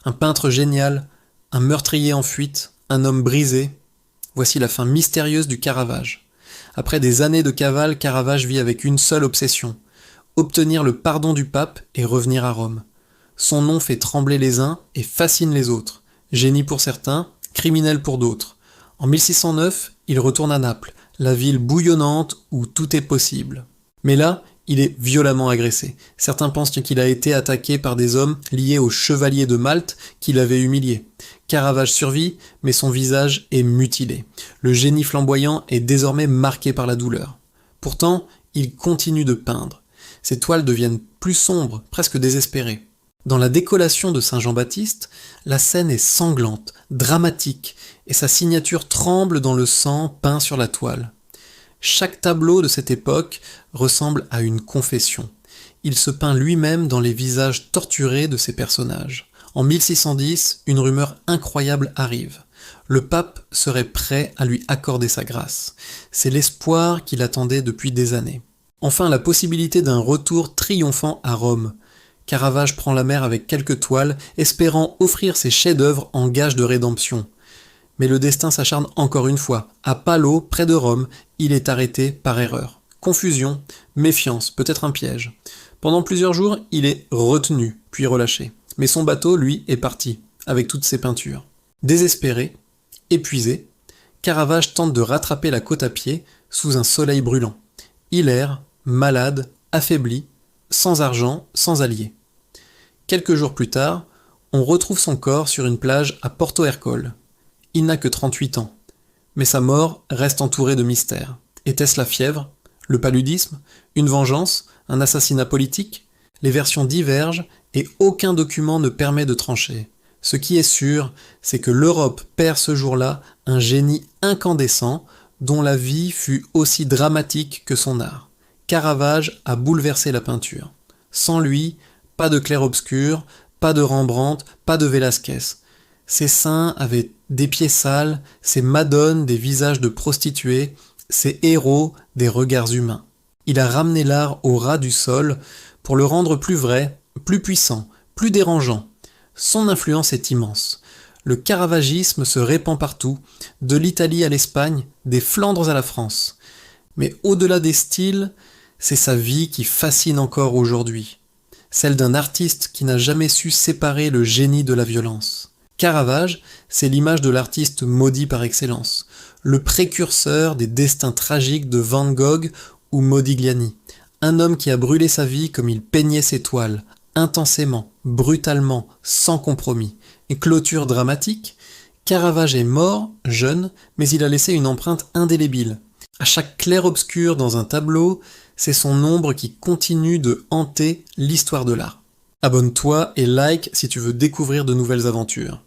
Un peintre génial, un meurtrier en fuite, un homme brisé. Voici la fin mystérieuse du Caravage. Après des années de cavale, Caravage vit avec une seule obsession: obtenir le pardon du pape et revenir à Rome. Son nom fait trembler les uns et fascine les autres. Génie pour certains, criminel pour d'autres. En 1609, il retourne à Naples, la ville bouillonnante où tout est possible. Mais là, il est violemment agressé. Certains pensent qu'il a été attaqué par des hommes liés aux chevaliers de Malte qui l'avaient humilié. Caravage survit, mais son visage est mutilé. Le génie flamboyant est désormais marqué par la douleur. Pourtant, il continue de peindre. Ses toiles deviennent plus sombres, presque désespérées. Dans la décollation de Saint Jean-Baptiste, la scène est sanglante, dramatique, et sa signature tremble dans le sang peint sur la toile. Chaque tableau de cette époque ressemble à une confession. Il se peint lui-même dans les visages torturés de ses personnages. En 1610, une rumeur incroyable arrive. Le pape serait prêt à lui accorder sa grâce. C'est l'espoir qu'il attendait depuis des années. Enfin, la possibilité d'un retour triomphant à Rome. Caravage prend la mer avec quelques toiles, espérant offrir ses chefs-d'œuvre en gage de rédemption. Mais le destin s'acharne encore une fois. À Palo, près de Rome, il est arrêté par erreur. Confusion, méfiance, peut-être un piège. Pendant plusieurs jours, il est retenu, puis relâché. Mais son bateau, lui, est parti, avec toutes ses peintures. Désespéré, épuisé, Caravage tente de rattraper la côte à pied sous un soleil brûlant. Il erre, malade, affaibli, sans argent, sans alliés. Quelques jours plus tard, on retrouve son corps sur une plage à Porto Ercole. Il n'a que 38 ans, mais sa mort reste entourée de mystères. Était-ce la fièvre, le paludisme, une vengeance, un assassinat politique? Les versions divergent et aucun document ne permet de trancher. Ce qui est sûr, c'est que l'Europe perd ce jour-là un génie incandescent dont la vie fut aussi dramatique que son art. Caravage a bouleversé la peinture. Sans lui, pas de clair-obscur, pas de Rembrandt, pas de Velázquez. Ses saints avaient des pieds sales, ses madones des visages de prostituées, ses héros des regards humains. Il a ramené l'art au ras du sol pour le rendre plus vrai, plus puissant, plus dérangeant. Son influence est immense. Le caravagisme se répand partout, de l'Italie à l'Espagne, des Flandres à la France. Mais au-delà des styles, c'est sa vie qui fascine encore aujourd'hui. Celle d'un artiste qui n'a jamais su séparer le génie de la violence. Caravage, c'est l'image de l'artiste maudit par excellence, le précurseur des destins tragiques de Van Gogh ou Modigliani. Un homme qui a brûlé sa vie comme il peignait ses toiles, intensément, brutalement, sans compromis. Et clôture dramatique, Caravage est mort, jeune, mais il a laissé une empreinte indélébile. À chaque clair-obscur dans un tableau, c'est son ombre qui continue de hanter l'histoire de l'art. Abonne-toi et like si tu veux découvrir de nouvelles aventures.